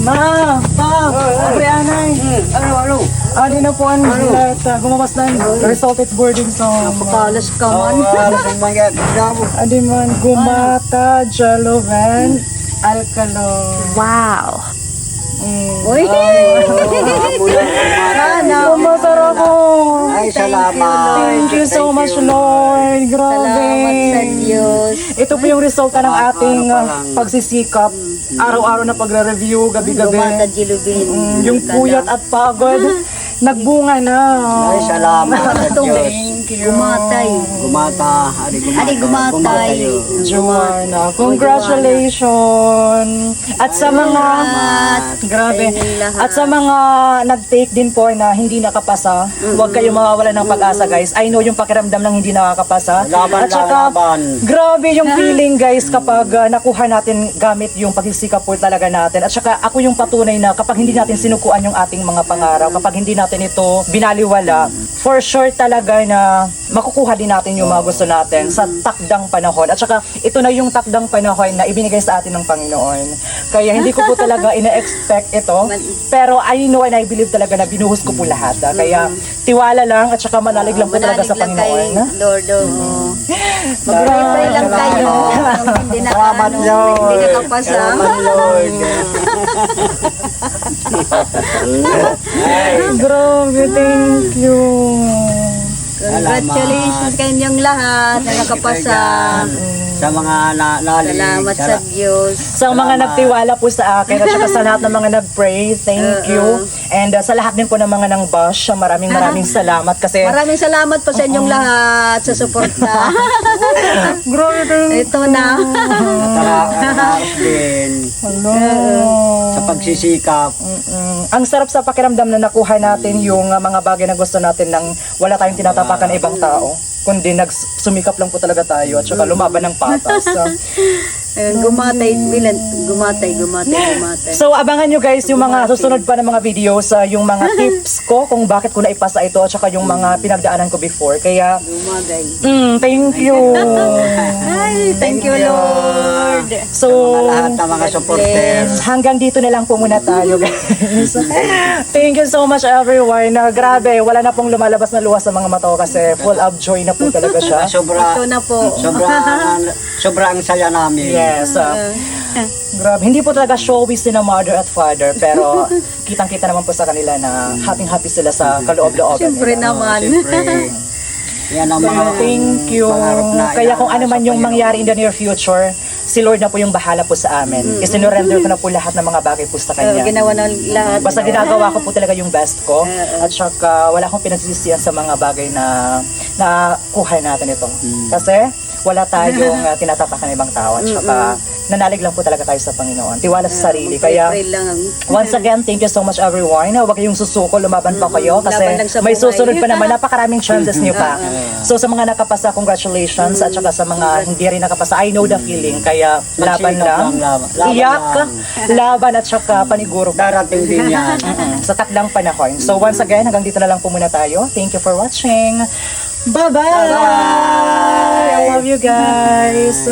Ma! Pa! Brianay! Ano? Adi na po ang gumawas na resulted boarding sa Pakalas ka man. Ang mga gamo. adi man gumata, jalovan, alcalo. Wow. Uy! Masarap ko! Ay, salamat. Thank you so much, Lord. Grabe. Salamat sa Diyos. Ito po yung resulta ng ating pagsisikap. Araw-araw na pagre-review, gabi-gabi. Gumata Jilubin. Yung puyat at pagod, nagbunga na. Ay, salamat sa Diyos. Thank you. Gumatay. Gumata. Adi gumatay. Joanna, congratulations! At sa mga, grabe, sa inyong lahat. at sa mga nag-take din po na hindi nakapasa, huwag kayong mawawala ng pag-asa, guys. I know yung pakiramdam ng hindi nakakapasa. Laban At saka, laban. grabe yung feeling, guys, kapag nakuha natin gamit yung pagsisikap po talaga natin. At saka ako yung patunay na kapag hindi natin sinukuan yung ating mga pangarap, kapag hindi natin ito binaliwala, for sure talaga na makukuha din natin yung mga gusto natin sa takdang panahon. At saka ito na yung takdang panahon na ibinigay sa atin ng Panginoon. Kaya hindi ko po talaga ina-expect ito. Pero I know and I believe talaga na binuhos ko po lahat. Kaya tiwala lang at saka manalig lang po talaga sa Manalig lang Panginoon. kay Lord. Mag-pray lang kayo. Hindi na Salamat, Lord. Hindi nakapasa. Salamat, Lord. Grabe, thank you. Congratulations kanyang lahat na nakapasa. Sa mga nalig. Salamat sa Diyos. Sa mga nagtiwala po sa akin at saka sa lahat ng mga nag-pray, thank you. And sa lahat din po ng mga nang bash, maraming salamat kasi Maraming salamat po sa inyong lahat sa suporta. grabe din. Ito na. Salamat din. Sa pagsisikap. Ang sarap sa pakiramdam na nakuha natin yung mga bagay na gusto natin nang wala tayong tinatapakan ng ibang tao, kundi nagsumikap lang po talaga tayo at saka lumaban ng patas. Ayun, gumatay. So abangan nyo guys yung mga susunod pa ng mga videos, yung mga tips ko kung bakit ko naipasa ito at saka yung mga pinagdaanan ko before. Kaya Gumagay. thank you. Ay, thank you, Lord. So Lahat ng mga supporters. hanggang dito na lang po muna tayo guys. Thank you so much everyone. Grabe, wala na pong lumalabas na luha sa mga mata ko kasi full of joy na po talaga siya. Sobra, Ito na po. sobrang saya namin. Yes. Grabe, hindi po talaga showy sila mother at father pero kitang-kita naman po sa kanila na happy sila sa kaloob-loob. Siyempre naman. Siyempre. Yan ang mga Thank you. pangarap na Kaya kung ano man inaasa yung sa'yo. mangyari in the near future, si Lord na po yung bahala po sa amin. Isinurrender ko na po lahat ng mga bagay po sa Kanya. Ginawa na lahat. Basta ginagawa ko po talaga yung best ko at saka wala akong pinagsisisihan sa mga bagay na nakuha natin ito. Kasi wala tayong tinatapakan ng ibang tao at saka nanalig lang po talaga tayo sa Panginoon. Tiwala sa sarili. Kaya Pray lang. once again, thank you so much everyone. Huwag kayong susuko, lumaban pa kayo kasi Laban lang sa may buhay. susunod pa naman. Napakaraming chances niyo pa. So sa mga nakapasa, congratulations. At saka sa mga hindi rin nakapasa, I know the feeling. Kaya laban Magsikap lang. laban Iyak, lang. laban at saka paniguro. Darating din yan. Sa takdang panahon. So once again, hanggang dito na lang po muna tayo. Thank you for watching. Bye-bye! I love you guys!